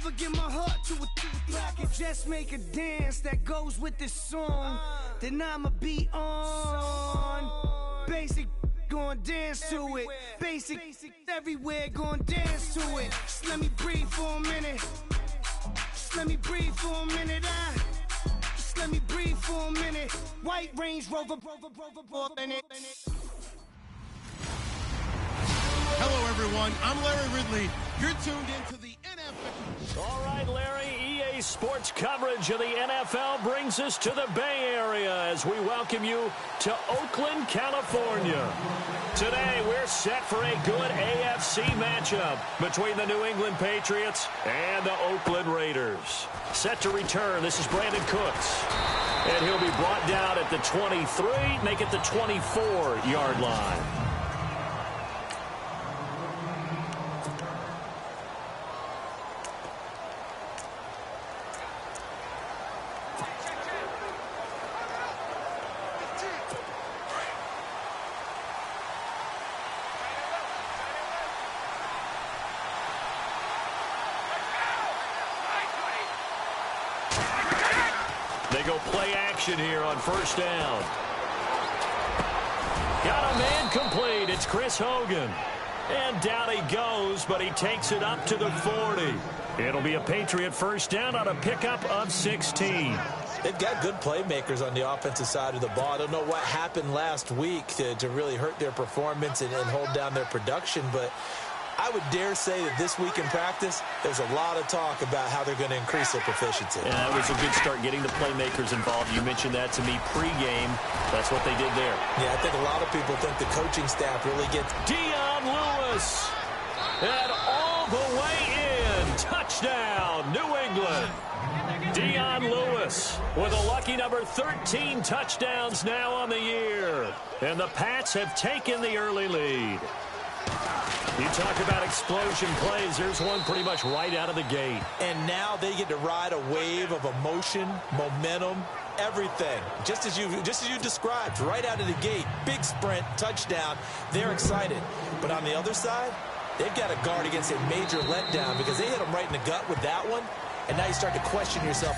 never give my heart to a if I could just make a dance that goes with this song, then I'ma be on. Basic, gon' dance to it. Basic, everywhere, gon' dance to it. Just let me breathe for a minute. Just let me breathe for a minute. Just let me breathe for a minute. White Range Rover, Hello, everyone. I'm Larry Ridley. You're tuned into the NFL. All right, Larry, EA Sports coverage of the NFL brings us to the Bay Area as we welcome you to Oakland, California. Today, we're set for a good AFC matchup between the New England Patriots and the Oakland Raiders. Set to return, this is Brandon Cooks. And he'll be brought down at the 23, make it the 24-yard line. They go play action here on first down. Got a man complete. It's Chris Hogan. And down he goes, but he takes it up to the 40. It'll be a Patriot first down on a pickup of 16. They've got good playmakers on the offensive side of the ball. I don't know what happened last week to really hurt their performance and hold down their production, but I would dare say that this week in practice, there's a lot of talk about how they're going to increase their proficiency. Yeah, that was a good start getting the playmakers involved. You mentioned that to me pregame. That's what they did there. Yeah, I think a lot of people think the coaching staff really gets... Dion Lewis. And all the way in. Touchdown, New England. Dion Lewis with a lucky number 13 touchdowns now on the year. And the Pats have taken the early lead. You talk about explosion plays. There's one pretty much right out of the gate. And now they get to ride a wave of emotion, momentum, everything. Just as you described, right out of the gate. Big sprint, touchdown. They're excited. But on the other side, they've got to guard against a major letdown because they hit them right in the gut with that one. And now you start to question yourself.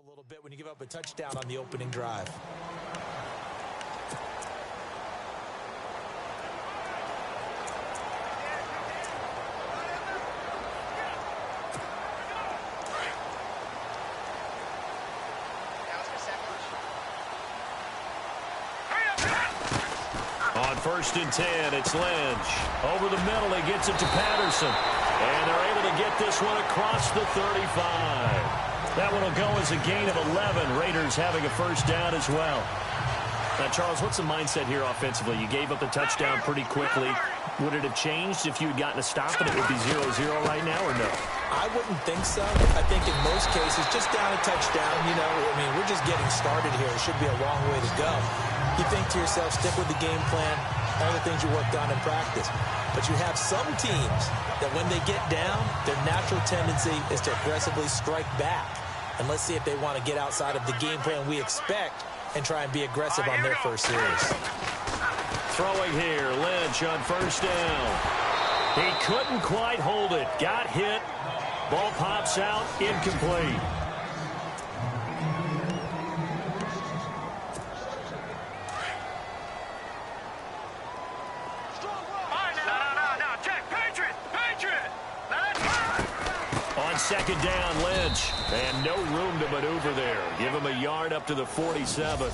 A little bit when you give up a touchdown on the opening drive. On 1st and 10, it's Lynch. Over the middle, he gets it to Patterson. And they're able to get this one across the 35. That one will go as a gain of 11. Raiders having a first down as well. Now, Charles, what's the mindset here offensively? You gave up the touchdown pretty quickly. Would it have changed if you had gotten a stop and it would be 0-0 right now, or no? I wouldn't think so. I think in most cases, just down a touchdown, you know, I mean, we're just getting started here. It should be a long way to go. You think to yourself, stick with the game plan, all the things you worked on in practice. But you have some teams that when they get down, their natural tendency is to aggressively strike back. And let's see if they want to get outside of the game plan we expect and try and be aggressive on their first series. Throwing here, Lynch on first down. He couldn't quite hold it. Got hit. Ball pops out, incomplete. On second down, Lynch. And no room to maneuver there. Give him a yard up to the 47.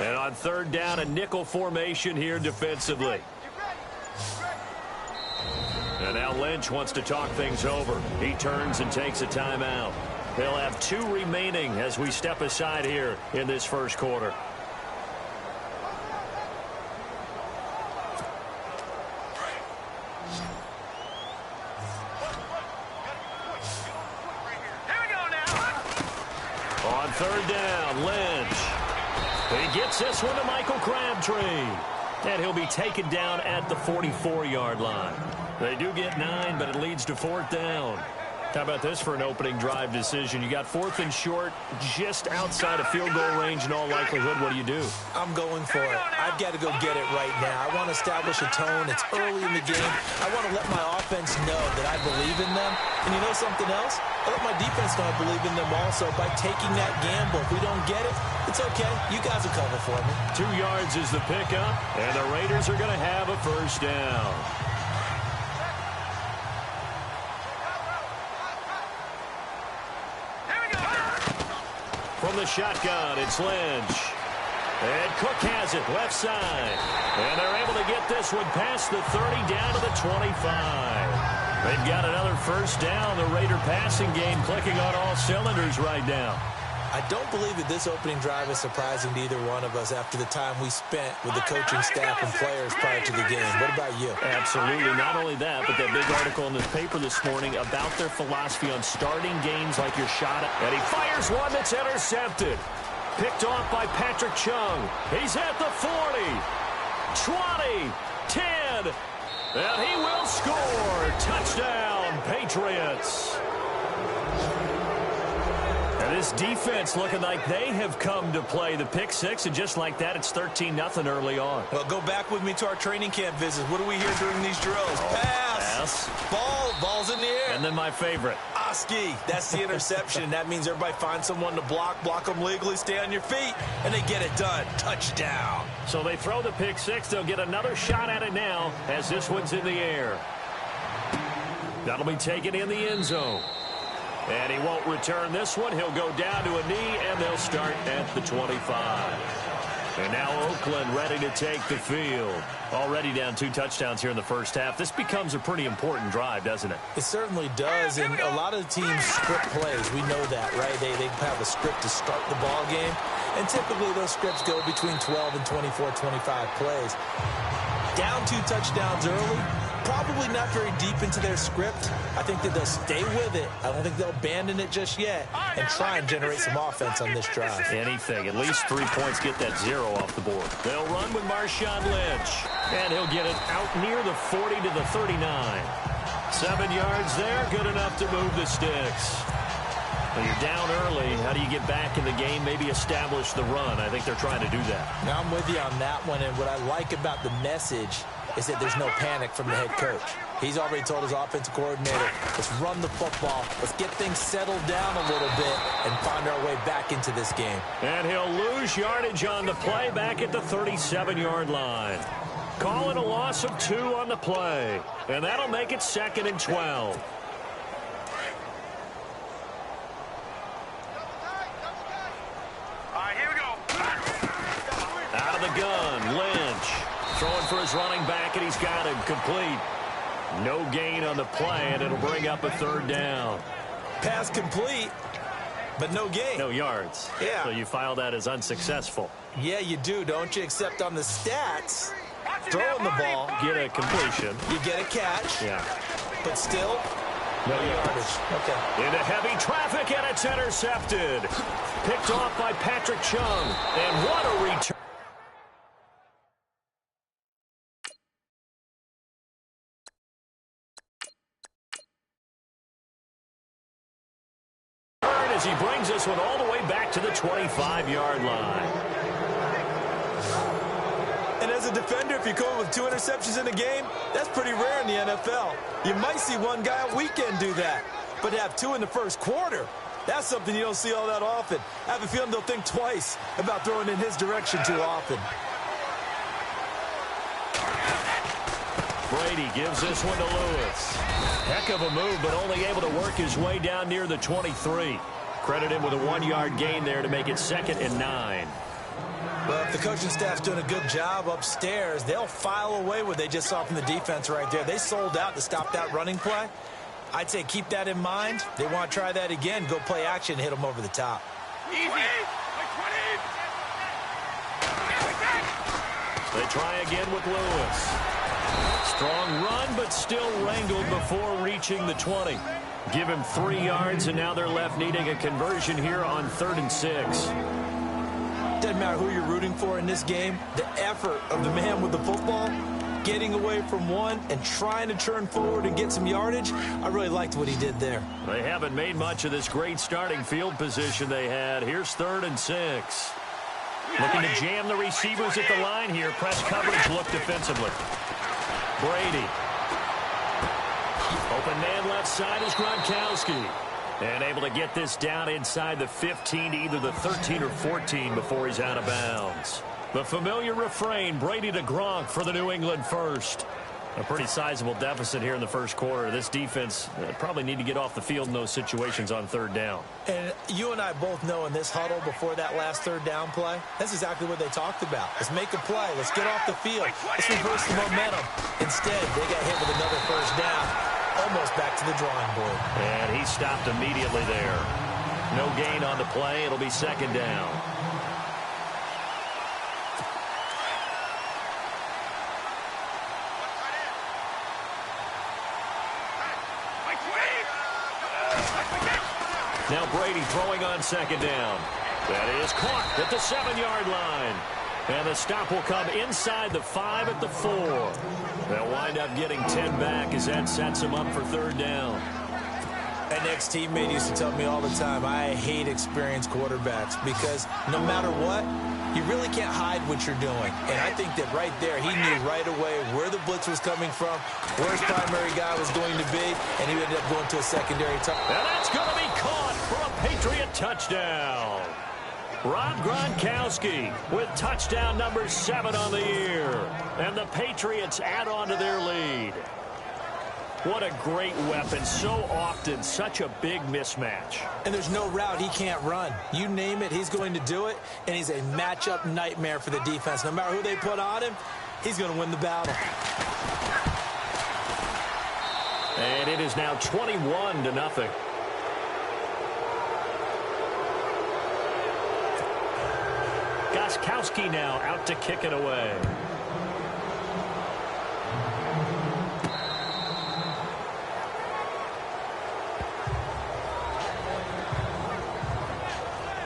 And on third down, a nickel formation here defensively. And now Lynch wants to talk things over. He turns and takes a timeout. They'll have 2 remaining as we step aside here in this first quarter. On third down, Lynch. He gets this one to Michael Crabtree. And he'll be taken down at the 44-yard line. They do get 9, but it leads to fourth down. How about this for an opening drive decision? You got 4th and short, just outside of field goal range in all likelihood. What do? I'm going for it. I've got to go get it right now. I want to establish a tone. It's early in the game. I want to let my offense know that I believe in them. And you know something else? I let my defense know I believe in them also by taking that gamble. If we don't get it, it's okay. You guys will cover for me. 2 yards is the pickup, and the Raiders are going to have a first down. From the shotgun, it's Lynch. And Cook has it, left side. And they're able to get this one past the 30 down to the 25. They've got another first down. The Raider passing game clicking on all cylinders right now. I don't believe that this opening drive is surprising to either one of us after the time we spent with the coaching staff and players prior to the game. What about you? Absolutely. Not only that, but that big article in the paper this morning about their philosophy on starting games like your shot. And he fires one that's intercepted. Picked off by Patrick Chung. He's at the 40, 20, 10, and he will score. Touchdown, Patriots. And this defense looking like they have come to play. The pick 6, and just like that, it's 13-0 early on. Well, go back with me to our training camp visits. What do we hear during these drills? Pass. Ball's in the air. And then my favorite. Oski. That's the interception. That means everybody finds someone to block them legally, stay on your feet, and they get it done. Touchdown. So they throw the pick 6. They'll get another shot at it now as this one's in the air. That'll be taken in the end zone. And he won't return this one. He'll go down to a knee, and they'll start at the 25. And now Oakland ready to take the field. Already down 2 touchdowns here in the first half. This becomes a pretty important drive, doesn't it? It certainly does, and a lot of the teams script plays. We know that, right? They have a script to start the ball game, and typically those scripts go between 12 and 24, 25 plays. Down 2 touchdowns early. Probably not very deep into their script. I think that they'll stay with it. I don't think they'll abandon it just yet and try and generate some offense on this drive. Anything. At least 3 points, get that 0 off the board. They'll run with Marshawn Lynch. And he'll get it out near the 40 to the 39. 7 yards there, good enough to move the sticks. When you're down early, how do you get back in the game, maybe establish the run? I think they're trying to do that. Now, I'm with you on that one, and what I like about the message is that there's no panic from the head coach. He's already told his offensive coordinator, let's run the football, let's get things settled down a little bit and find our way back into this game. And he'll lose yardage on the play back at the 37-yard line. Calling a loss of 2 on the play, and that'll make it 2nd and 12. Out of the gun, Lynch. Throwing for his running back, and he's got him complete. No gain on the play, and it'll bring up a 3rd down. Pass complete, but no gain. No yards. Yeah. So you file that as unsuccessful. Yeah, you do, don't you? Except on the stats, throwing the ball. Get a completion. You get a catch. Yeah. But still, no yardage. Okay. Into heavy traffic, and it's intercepted. Picked off by Patrick Chung. And what a return. As he brings this one all the way back to the 25-yard line. And as a defender, if you come with 2 interceptions in a game, that's pretty rare in the NFL. You might see one guy a weekend do that, but to have 2 in the first quarter, that's something you don't see all that often. I have a feeling they'll think twice about throwing in his direction too often. Brady gives this one to Lewis. Heck of a move, but only able to work his way down near the 23. Credit him with a 1-yard gain there to make it 2nd and 9. Well, if the coaching staff's doing a good job upstairs, they'll file away what they just saw from the defense right there. They sold out to stop that running play. I'd say keep that in mind. They want to try that again. Go play action, hit them over the top. They try again with Lewis. Strong run, but still wrangled before reaching the 20. Give him 3 yards, and now they're left needing a conversion here on 3rd and 6. Doesn't matter who you're rooting for in this game. The effort of the man with the football, getting away from one and trying to turn forward and get some yardage, I really liked what he did there. They haven't made much of this great starting field position they had. Here's 3rd and 6. Looking to jam the receivers at the line here. Press coverage look defensively. Brady. Open man left side is Gronkowski. And able to get this down inside the 15 to either the 13 or 14 before he's out of bounds. The familiar refrain, Brady to Gronk for the New England first. A pretty sizable deficit here in the first quarter. This defense probably need to get off the field in those situations on 3rd down. And you and I both know in this huddle before that last 3rd down play, that's exactly what they talked about. Let's make a play. Let's get off the field. Let's reverse the momentum. Instead, they got hit with another 1st down. Almost back to the drawing board. And he stopped immediately there. No gain on the play. It'll be 2nd down. Now Brady throwing on 2nd down. That is caught at the 7-yard line. And the stop will come inside the 5 at the 4. They'll wind up getting 10 back as that sets them up for 3rd down. An ex-teammate used to tell me all the time, I hate experienced quarterbacks because no matter what, you really can't hide what you're doing. And I think that right there, he knew right away where the blitz was coming from, where his primary guy was going to be, and he ended up going to a secondary target. And that's going to be caught for a Patriot touchdown. Rob Gronkowski with touchdown number 7 on the year. And the Patriots add on to their lead. What a great weapon. So often, such a big mismatch. And there's no route he can't run. You name it, he's going to do it. And he's a matchup nightmare for the defense. No matter who they put on him, he's going to win the battle. And it is now 21-0. Gronkowski now out to kick it away.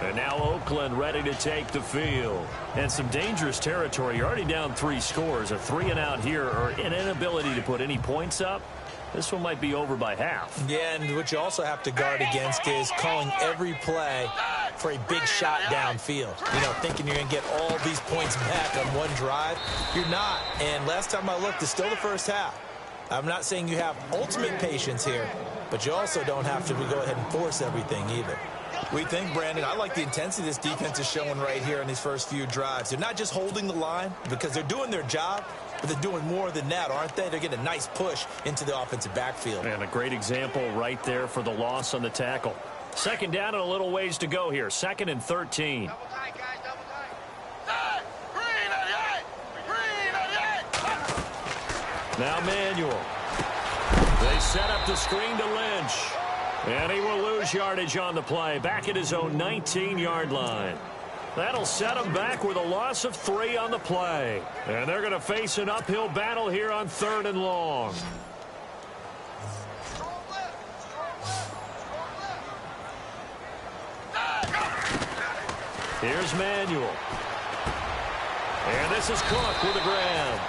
And now Oakland ready to take the field. And some dangerous territory. You're already down 3 scores. A 3-and-out here or an inability to put any points up. This one might be over by half. Yeah, and what you also have to guard against is calling every play for a big shot downfield. You know, thinking you're going to get all these points back on one drive. You're not. And last time I looked, it's still the first half. I'm not saying you have ultimate patience here, but you also don't have to go ahead and force everything either. We think, Brandon, I like the intensity this defense is showing right here in these first few drives. They're not just holding the line because they're doing their job, but they're doing more than that, aren't they? They're getting a nice push into the offensive backfield. And a great example right there for the loss on the tackle. 2nd down and a little ways to go here. 2nd and 13. Double tight, guys, double tight. Now Manuel. They set up the screen to Lynch. And he will lose yardage on the play. Back at his own 19-yard line. That'll set him back with a loss of 3 on the play. And they're going to face an uphill battle here on 3rd and long. Here's Manuel. And this is Cook with a grab.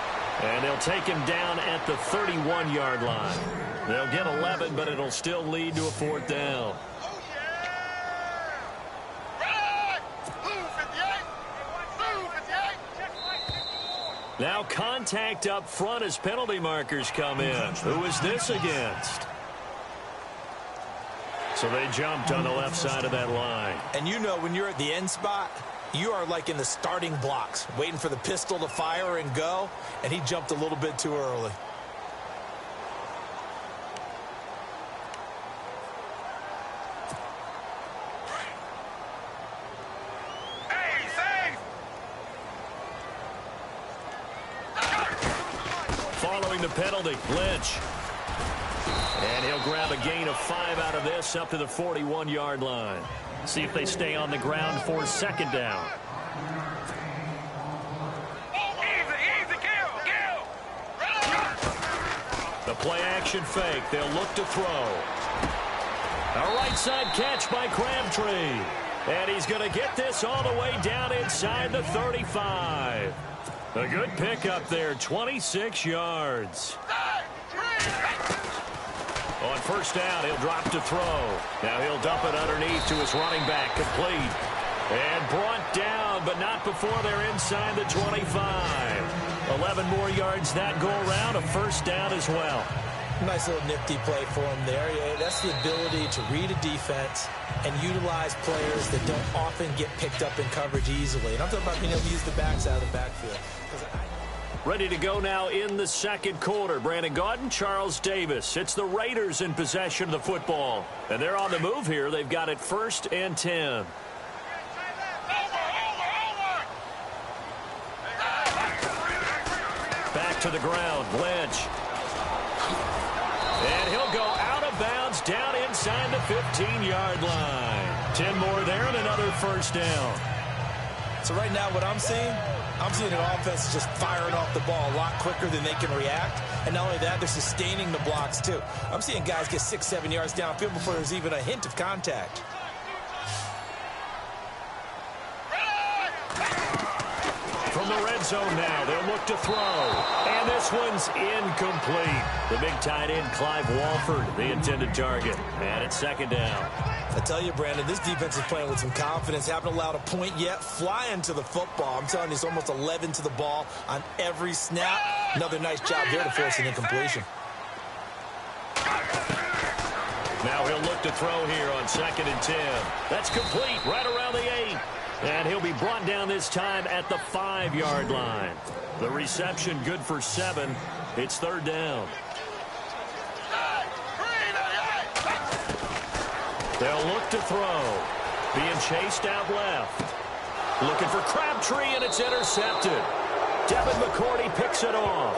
And they'll take him down at the 31-yard line. They'll get 11, but it'll still lead to a 4th down. Now contact up front as penalty markers come in. Who is this against? So they jumped on the left side of that line. And you know when you're at the end spot, you are like in the starting blocks, waiting for the pistol to fire and go, and he jumped a little bit too early. the penalty. Lynch. And he'll grab a gain of 5 out of this up to the 41-yard line. See if they stay on the ground for second down. The play-action fake. They'll look to throw. A right-side catch by Crabtree. And he's going to get this all the way down inside the 35. A good pickup there, 26 yards. On first down, he'll drop to throw. Now he'll dump it underneath to his running back, complete. And brought down, but not before they're inside the 25. 11 more yards that go around, a first down as well. Nice little nifty play for him there. Yeah, that's the ability to read a defense and utilize players that don't often get picked up in coverage easily. And I'm talking about being able to use the backs out of the backfield. Ready to go now in the second quarter. Brandon Gaudin, Charles Davis. It's the Raiders in possession of the football. And they're on the move here. They've got it 1st and 10. Back to the ground. Lynch. And he'll go out of bounds down inside the 15-yard line. 10 more there and another first down. So right now what I'm seeing an offense just firing off the ball a lot quicker than they can react. And not only that, they're sustaining the blocks too. I'm seeing guys get 6-7 yards downfield before there's even a hint of contact. From the red zone now, they'll look to throw. And this one's incomplete. The big tight end, Clive Walford, the intended target. And it's second down. I tell you, Brandon, this defense is playing with some confidence. Haven't allowed a point yet. Flying to the football. I'm telling you, it's almost 11 to the ball on every snap. Another nice job there to force an incompletion. Now he'll look to throw here on 2nd and 10. That's complete right around the 8. And he'll be brought down this time at the 5-yard line. The reception good for 7. It's 3rd down. They'll look to throw. Being chased out left. Looking for Crabtree, and it's intercepted. Devin McCourty picks it off.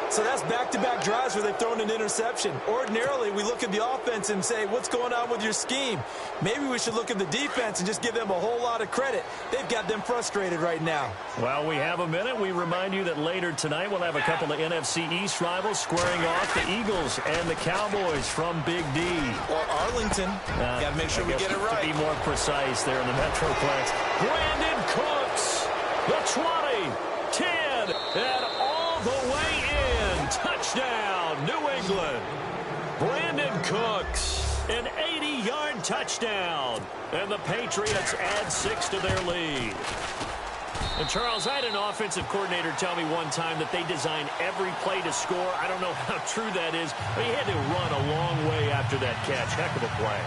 So that's back-to-back drives where they've thrown an interception. Ordinarily, we look at the offense and say, what's going on with your scheme? Maybe we should look at the defense and just give them a whole lot of credit. They've got them frustrated right now. Well, we have a minute. We remind you that later tonight we'll have a couple of NFC East rivals squaring off, the Eagles and the Cowboys from Big D. Or Arlington. Got to make sure we get it right. To be more precise there in the Metroplex. Brandon Cooks, the 20, 10, and all the way in. Touchdown, New England. Brandon Cooks, an 80-yard touchdown. And the Patriots add 6 to their lead. And Charles, I had an offensive coordinator tell me one time that they design every play to score. I don't know how true that is, but he had to run a long way after that catch. Heck of a play.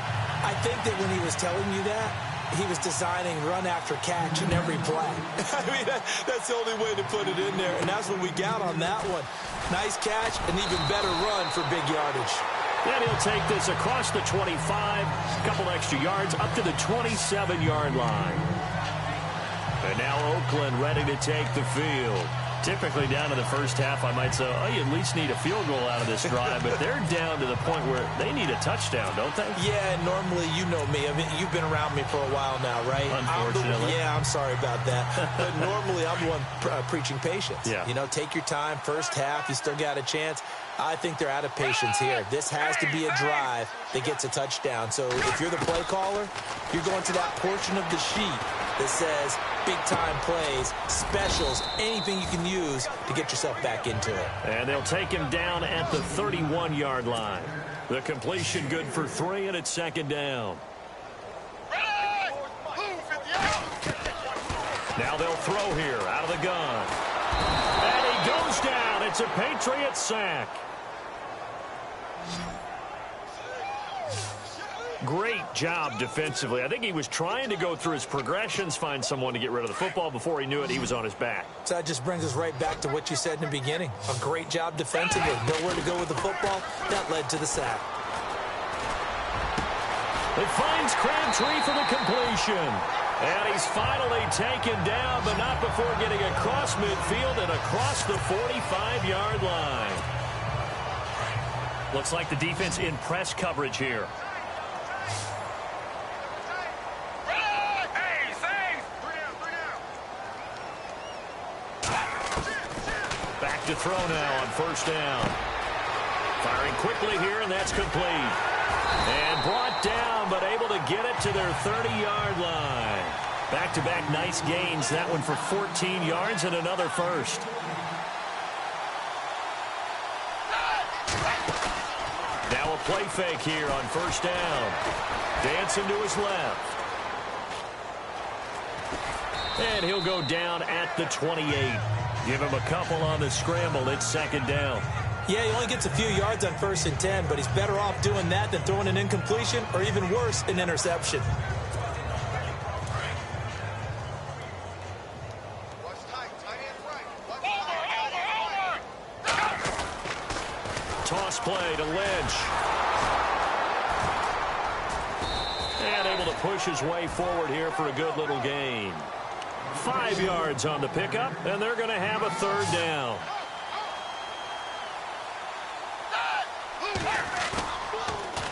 I think that when he was telling you that, he was designing run after catch in every play. I mean, that's the only way to put it in there, and that's what we got on that one. Nice catch, an even better run for big yardage. And he'll take this across the 25, a couple extra yards, up to the 27-yard line. And now Oakland ready to take the field. Typically down to the first half, I might say, oh, you at least need a field goal out of this drive, but they're down to the point where they need a touchdown, don't they? Yeah, normally, you know me. I mean, you've been around me for a while now, right? Unfortunately. I'm sorry about that. But normally, I'm the one preaching patience. Yeah. You know, take your time. First half, you still got a chance. I think they're out of patience here. This has to be a drive that gets a touchdown. So if you're the play caller, you're going to that portion of the sheet that says big-time plays, specials, anything you can use to get yourself back into it. And they'll take him down at the 31-yard line. The completion good for 3, and it's second down. Now they'll throw here out of the gun. And he goes down. It's a Patriot sack. Great job defensively. I think he was trying to go through his progressions, find someone to get rid of the football. Before he knew it, he was on his back. So that just brings us right back to what you said in the beginning. A great job defensively. Nowhere to go with the football. That led to the sack. It finds Crabtree for the completion. And he's finally taken down, but not before getting across midfield and across the 45-yard line. Looks like the defense in press coverage here. Back to throw now on first down. Firing quickly here, and that's complete. And brought down, but able to get it to their 30-yard line. Back-to-back nice gains. That one for 14 yards and another first. Now a play fake here on first down. Dancing to his left. And he'll go down at the 28. Give him a couple on the scramble. It's second down. Yeah, he only gets a few yards on 1st and 10, but he's better off doing that than throwing an incompletion or even worse, an interception. Toss play to Lynch. And able to push his way forward here for a good little gain. 5 yards on the pickup, and they're going to have a third down.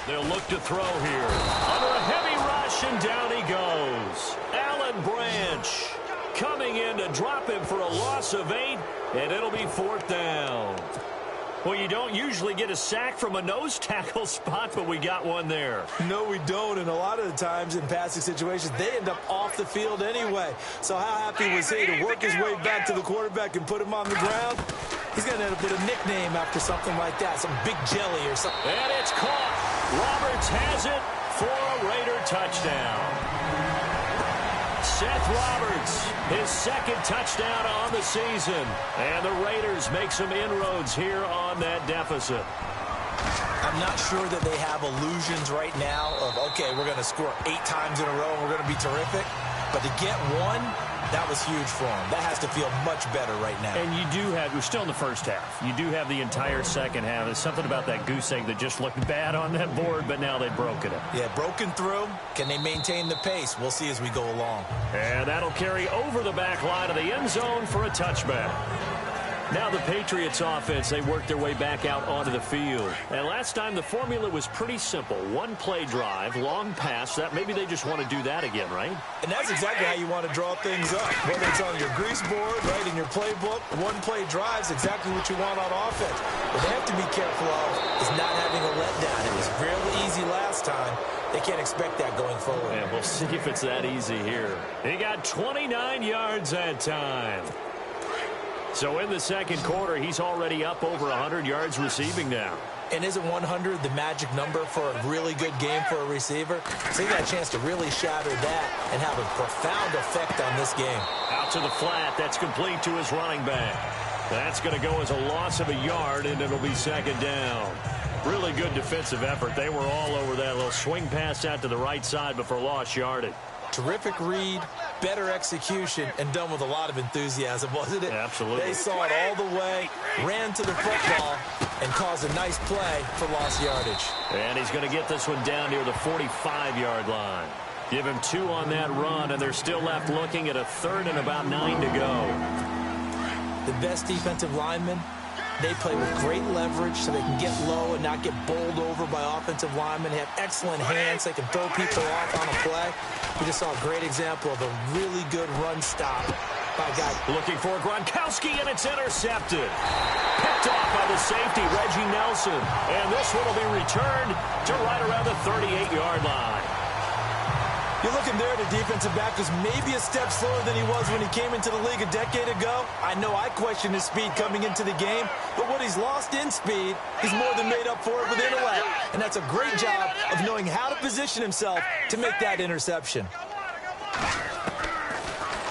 They'll look to throw here. Under a heavy rush, and down he goes. Alan Branch coming in to drop him for a loss of 8, and it'll be 4th down. Well, you don't usually get a sack from a nose tackle spot, but we got one there. No, we don't, and a lot of the times in passing situations, they end up off the field anyway. So how happy was he to work his way back to the quarterback and put him on the ground? He's going to end up with a nickname after something like that, some big jelly or something. And it's caught. Roberts has it for a Raider touchdown. Seth Roberts, his second touchdown on the season. And the Raiders make some inroads here on that deficit. I'm not sure that they have illusions right now of, okay, we're going to score 8 times in a row and we're going to be terrific. But to get one, that was huge for them. That has to feel much better right now. And you do have, we're still in the first half. You do have the entire second half. There's something about that goose egg that just looked bad on that board, but now they've broken it. Yeah, broken through. Can they maintain the pace? We'll see as we go along. And that'll carry over the back line of the end zone for a touchback. Now the Patriots offense, they work their way back out onto the field. And last time the formula was pretty simple. One play drive, long pass. That maybe they just want to do that again, right? And that's exactly how you want to draw things up. Whether it's on your grease board, right, in your playbook, one play drive's exactly what you want on offense. What they have to be careful of is not having a letdown. It was real easy last time. They can't expect that going forward. Yeah, we'll see if it's that easy here. He got 29 yards that time. So in the second quarter, he's already up over 100 yards receiving now. And isn't 100 the magic number for a really good game for a receiver? So he got a chance to really shatter that and have a profound effect on this game. Out to the flat. That's complete to his running back. That's going to go as a loss of a yard, and it'll be second down. Really good defensive effort. They were all over that little swing pass out to the right side before lost yardage. Terrific read, better execution, and done with a lot of enthusiasm, wasn't it? Absolutely. They saw it all the way, ran to the football, and caused a nice play for lost yardage. And he's going to get this one down near the 45-yard line. Give him 2 on that run, and they're still left looking at a third and about 9 to go. The best defensive linemen, they play with great leverage so they can get low and not get bowled over by offensive linemen. They have excellent hands. They can throw people off on a play. We just saw a great example of a really good run stop by a guy. Looking for Gronkowski, and it's intercepted. Picked off by the safety, Reggie Nelson. And this one will be returned to right around the 38-yard line. You're looking there, the defensive back was maybe a step slower than he was when he came into the league a decade ago. I know I questioned his speed coming into the game, but what he's lost in speed, he's more than made up for it with intellect. And that's a great job of knowing how to position himself to make that interception.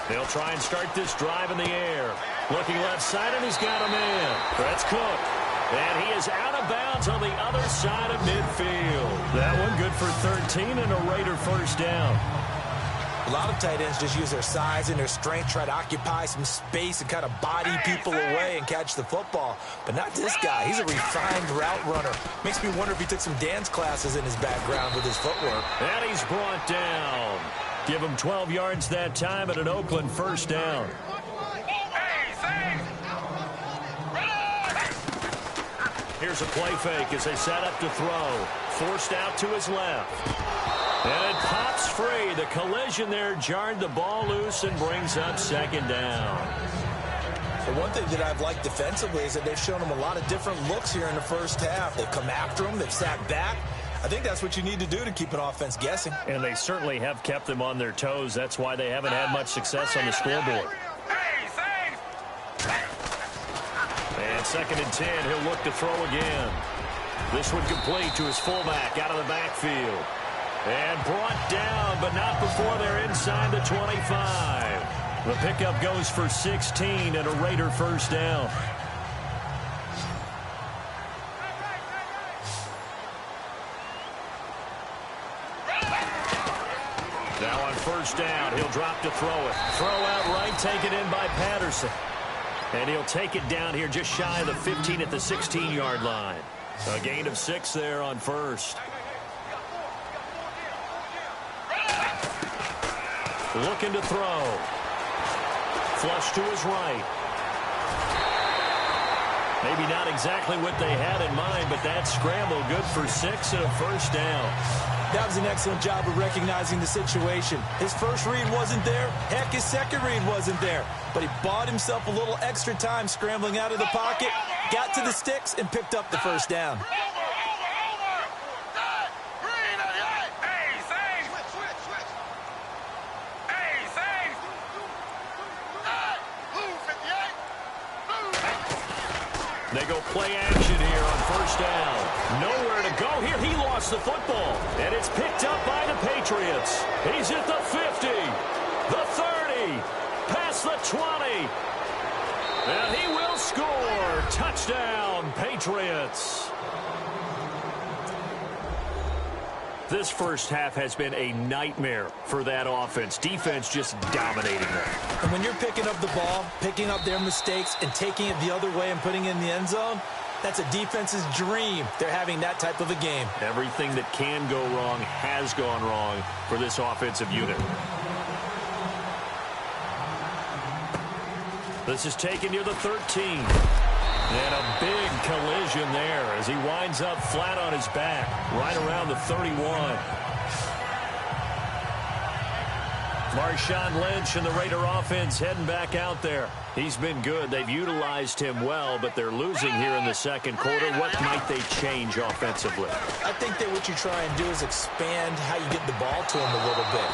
They'll try and start this drive in the air. Looking left side, and he's got a man. That's Cook. And he is out of bounds on the other side of midfield. That one good for 13 and a Raider first down. A lot of tight ends just use their size and their strength, try to occupy some space and kind of body people away and catch the football. But not this guy. He's a refined route runner. Makes me wonder if he took some dance classes in his background with his footwork. And he's brought down. Give them 12 yards that time and an Oakland first down. Here's a play fake as they set up to throw. Forced out to his left. And it pops free. The collision there jarred the ball loose and brings up second down. The one thing that I've liked defensively is that they've shown them a lot of different looks here in the first half. They've come after them. They've sat back. I think that's what you need to do to keep an offense guessing. And they certainly have kept them on their toes. That's why they haven't had much success on the scoreboard. And 2nd and 10, he'll look to throw again. This one complete to his fullback out of the backfield. And brought down, but not before they're inside the 25. The pickup goes for 16 and a Raider first down. Now on first down, he'll drop to throw it. Throw out right, taken in by Patterson. And he'll take it down here just shy of the 15 at the 16-yard line. A gain of 6 there on first. Looking to throw. Flush to his right. Maybe not exactly what they had in mind, but that scramble good for 6 and a first down. That was an excellent job of recognizing the situation. His first read wasn't there. Heck, his second read wasn't there. But he bought himself a little extra time scrambling out of the pocket, got to the sticks, and picked up the first down. They go play action here on first down. Nowhere to go here. He lost the football. And it's picked up by the Patriots. He's at the 50, the 30, past the 20. And he will score. Touchdown, Patriots. This first half has been a nightmare for that offense. Defense just dominating them. And when you're picking up the ball, picking up their mistakes, and taking it the other way and putting it in the end zone, that's a defense's dream. They're having that type of a game. Everything that can go wrong has gone wrong for this offensive unit. This is taken near the 13. And a big collision there as he winds up flat on his back right around the 31. Marshawn Lynch and the Raider offense heading back out there. He's been good. They've utilized him well, but they're losing here in the second quarter. What might they change offensively? I think that what you try and do is expand how you get the ball to him a little bit.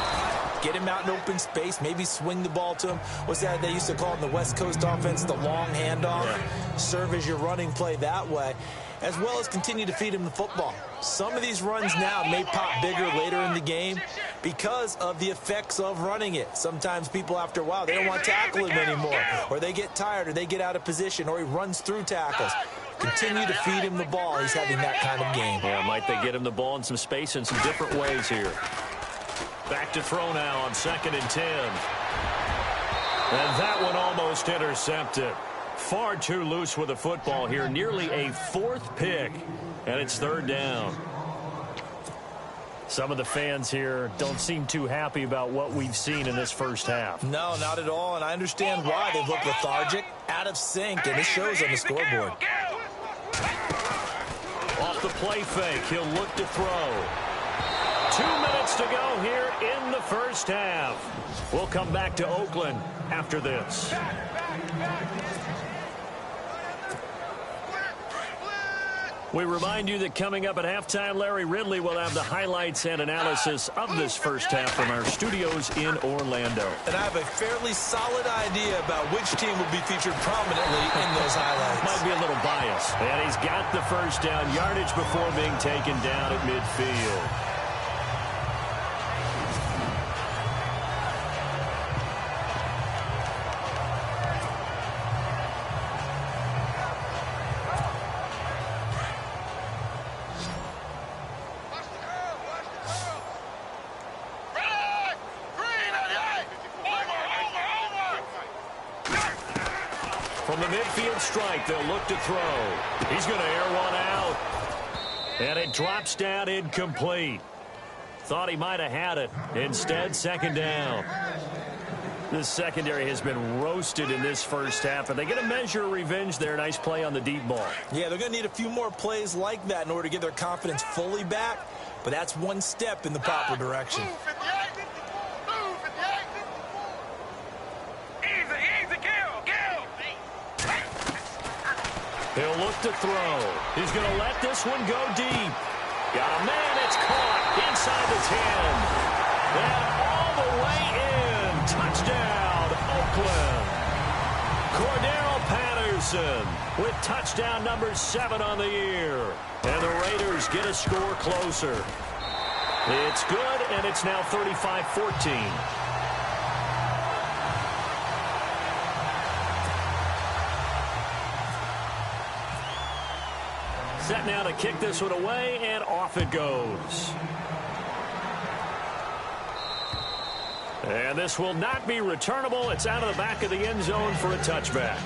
Get him out in open space, maybe swing the ball to him. What's that they used to call in the West Coast offense, the long handoff? Yeah. Serve as your running play that way, as well as continue to feed him the football. Some of these runs now may pop bigger later in the game because of the effects of running it. Sometimes people, after a while, they don't want to tackle him anymore, or they get tired, or they get out of position, or he runs through tackles. Continue to feed him the ball. He's having that kind of game. Yeah, might they get him the ball in some space in some different ways here. Back to throw now on 2nd and 10. And that one almost intercepted. Far too loose with the football here. Nearly a 4th pick. And it's 3rd down. Some of the fans here don't seem too happy about what we've seen in this first half. No, not at all. And I understand why. They've looked lethargic, out of sync, and it shows on the scoreboard. Off the play fake, he'll look to throw. 2 minutes to go here in the first half. We'll come back to Oakland after this. We remind you that coming up at halftime, Larry Ridley will have the highlights and analysis of this first half from our studios in Orlando. And I have a fairly solid idea about which team will be featured prominently in those highlights. Might be a little biased. And he's got the first down yardage before being taken down at midfield. From the midfield strike, they'll look to throw. He's going to air one out. And it drops down incomplete. Thought he might have had it. Instead, second down. This secondary has been roasted in this first half. Are they going to measure revenge there? Nice play on the deep ball. Yeah, they're going to need a few more plays like that in order to get their confidence fully back. But that's one step in the proper direction. He'll look to throw. He's going to let this one go deep. Got a man. It's caught inside the 10. And all the way in. Touchdown, Oakland. Cordero Patterson with touchdown number 7 on the year. And the Raiders get a score closer. It's good, and it's now 35-14. Set now to kick this one away, and off it goes. And this will not be returnable. It's out of the back of the end zone for a touchback.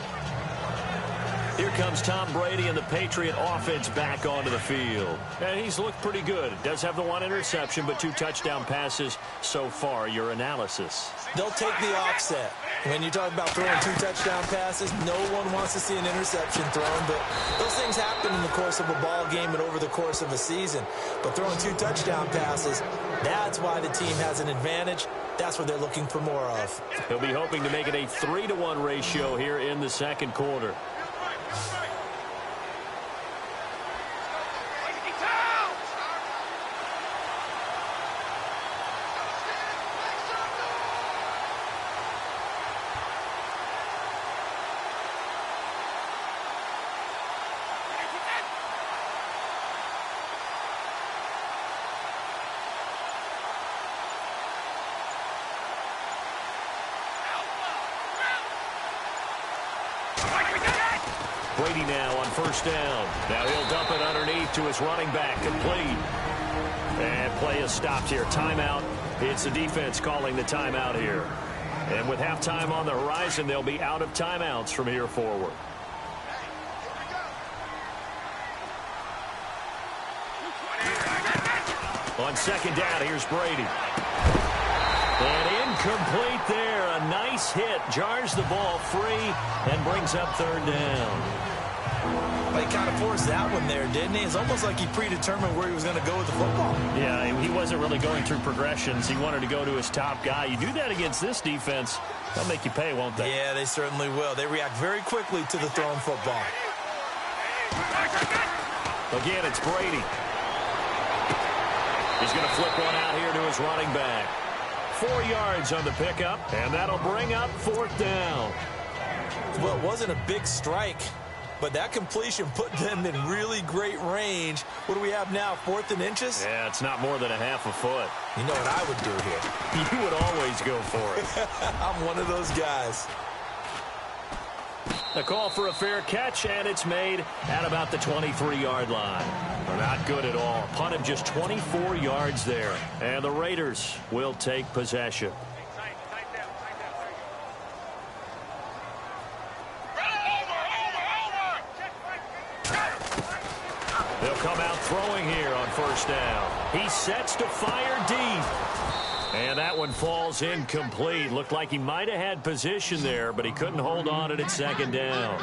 Here comes Tom Brady and the Patriot offense back onto the field. And he's looked pretty good. Does have the 1 interception, but 2 touchdown passes so far. Your analysis? They'll take the offset. When you talk about throwing 2 touchdown passes, no one wants to see an interception thrown, but those things happen in the course of a ball game and over the course of a season. But throwing 2 touchdown passes, that's why the team has an advantage. That's what they're looking for more of. He'll be hoping to make it a 3-to-1 ratio here in the second quarter. Brady now on first down. Now he'll dump it underneath to his running back. Complete. And play is stopped here. Timeout. It's the defense calling the timeout here. And with halftime on the horizon, they'll be out of timeouts from here forward. On second down, here's Brady. And incomplete there. A nice hit. Jars the ball free and brings up third down. Well, he kind of forced that one there, didn't he? It's almost like he predetermined where he was going to go with the football. Yeah, he wasn't really going through progressions. He wanted to go to his top guy. You do that against this defense, they'll make you pay, won't they? Yeah, they certainly will. They react very quickly to the thrown football. Again, it's Brady. He's going to flip one out here to his running back. 4 yards on the pickup, and that'll bring up fourth down. Well, it wasn't a big strike, but that completion put them in really great range. What do we have now, 4th and inches? Yeah, it's not more than a half a foot. You know what I would do here? You would always go for it. I'm one of those guys. A call for a fair catch, and it's made at about the 23-yard line. Not good at all. Punt of just 24 yards there. And the Raiders will take possession. They'll come out throwing here on first down. He sets to fire deep. And that one falls incomplete. Looked like he might have had position there, but he couldn't hold on it at second down.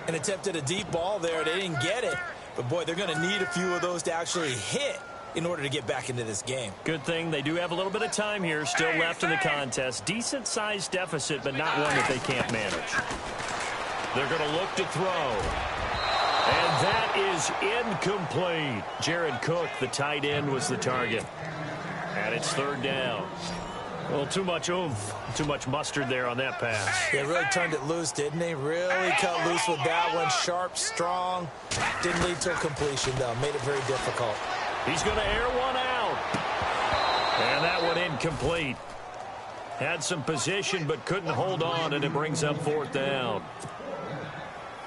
And attempted a deep ball there. They didn't get it. But, boy, they're going to need a few of those to actually hit in order to get back into this game. Good thing they do have a little bit of time here still left in the contest. Decent-sized deficit, but not one that they can't manage. They're going to look to throw. And that is incomplete. Jared Cook, the tight end, was the target. And it's third down. Well, too much oomph, too much mustard there on that pass. They really turned it loose, didn't they? Really cut loose with that one. Sharp, strong. Didn't lead to a completion, though. Made it very difficult. He's going to air one out. And that one incomplete. Had some position, but couldn't hold on, and it brings up fourth down.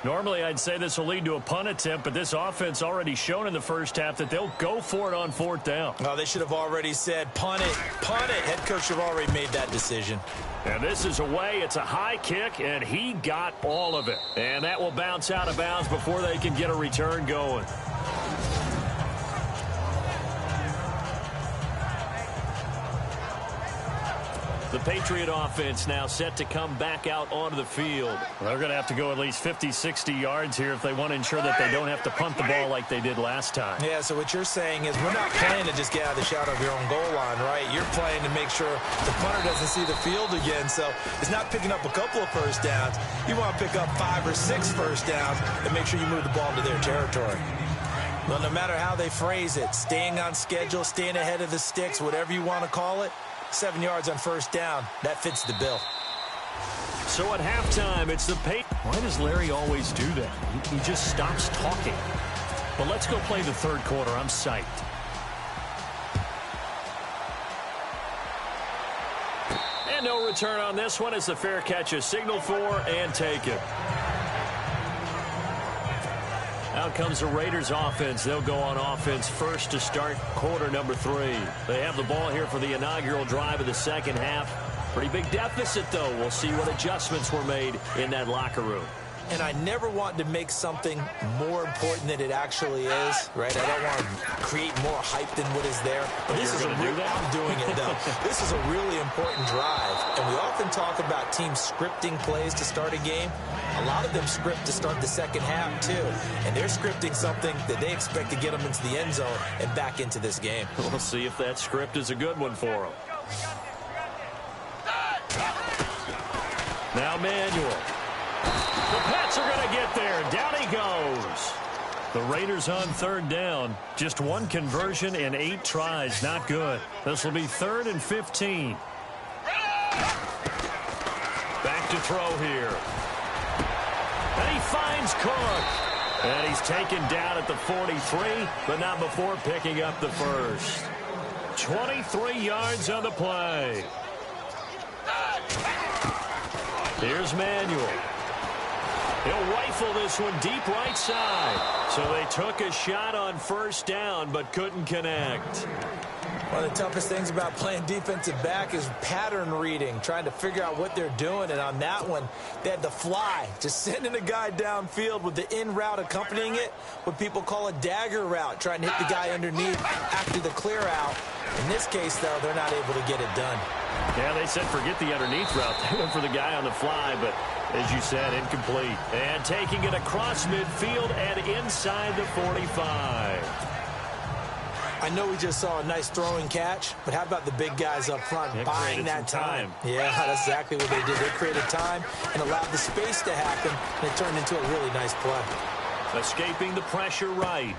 Normally, I'd say this will lead to a punt attempt, but this offense already shown in the first half that they'll go for it on fourth down. Oh, they should have already said, punt it, punt it. Head coach should have already made that decision. And this is away. It's a high kick, and he got all of it. And that will bounce out of bounds before they can get a return going. The Patriot offense now set to come back out onto the field. They're going to have to go at least 50, 60 yards here if they want to ensure that they don't have to punt the ball like they did last time. Yeah, so what you're saying is we're not playing to just get out of the shadow of your own goal line, right? You're playing to make sure the punter doesn't see the field again. So it's not picking up a couple of first downs. You want to pick up 5 or 6 first downs and make sure you move the ball into their territory. Well, no matter how they phrase it, staying on schedule, staying ahead of the sticks, whatever you want to call it, 7 yards on first down, that fits the bill. So at halftime, it's the Why does Larry always do that? He just stops talking. But let's go play the third quarter. I'm psyched. And no return on this one as the fair catch is signaled for and taken. Out comes the Raiders offense. They'll go on offense first to start quarter number 3. They have the ball here for the inaugural drive of the second half. Pretty big deficit, though. We'll see what adjustments were made in that locker room. And I never want to make something more important than it actually is, right? I don't want to create more hype than what is there. But this is I'm doing it, though. This is a really important drive. And we often talk about teams scripting plays to start a game. A lot of them script to start the second half, too. And they're scripting something that they expect to get them into the end zone and back into this game. We'll see if that script is a good one for them. Now Manuel. The Pats are going to get there. Down he goes. The Raiders on third down. Just one conversion in 8 tries. Not good. This will be 3rd and 15. Back to throw here. And he finds Cook. And he's taken down at the 43, but not before picking up the first. 23 yards on the play. Here's Manuel. He'll rifle this one deep right side. So they took a shot on first down, but couldn't connect. One of the toughest things about playing defensive back is pattern reading, trying to figure out what they're doing. And on that one, they had the fly, just sending a guy downfield with the in route accompanying it, what people call a dagger route, trying to hit the guy underneath after the clear out. In this case, though, they're not able to get it done. Yeah, they said forget the underneath route. They went for the guy on the fly, but as you said, incomplete. And taking it across midfield and inside the 45. I know we just saw a nice throwing catch, but how about the big guys up front buying that time? Yeah, that's exactly what they did. They created time and allowed the space to happen, and it turned into a really nice play. Escaping the pressure right.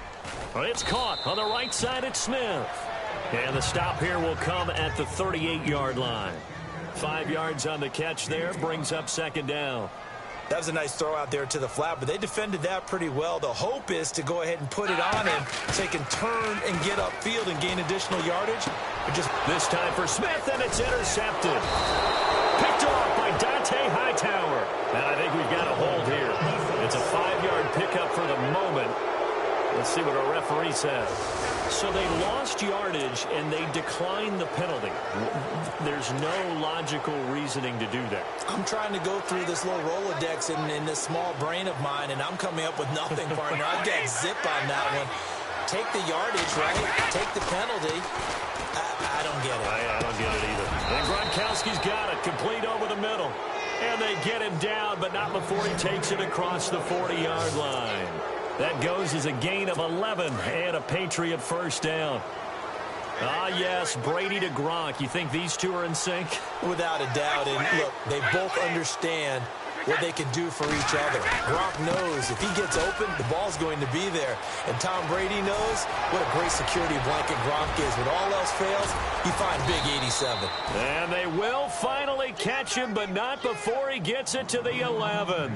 Well, it's caught on the right side at Smith. And the stop here will come at the 38-yard line. 5 yards on the catch there, brings up second down. That was a nice throw out there to the flat, but they defended that pretty well. The hope is to go ahead and put it on him so he can turn and get upfield and gain additional yardage. But just this time for Smith, and it's intercepted. Picked off by Dante Hightower. And I think we've got a hold here. It's a 5-yard pickup for the moment. Let's see what our referee says. So they lost yardage, and they declined the penalty. There's no logical reasoning to do that. I'm trying to go through this little Rolodex in this small brain of mine, and I'm coming up with nothing, partner. I've got zip on that one. Take the yardage, right? Take the penalty. I don't get it. I don't get it either. And Gronkowski's got it. Complete over the middle. And they get him down, but not before he takes it across the 40-yard line. That goes as a gain of 11 and a Patriot first down. Ah, yes, Brady to Gronk. You think these two are in sync? Without a doubt. And look, they both understand what they can do for each other. Gronk knows if he gets open, the ball's going to be there. And Tom Brady knows what a great security blanket Gronk is. When all else fails, you find big 87. And they will finally catch him, but not before he gets it to the 11.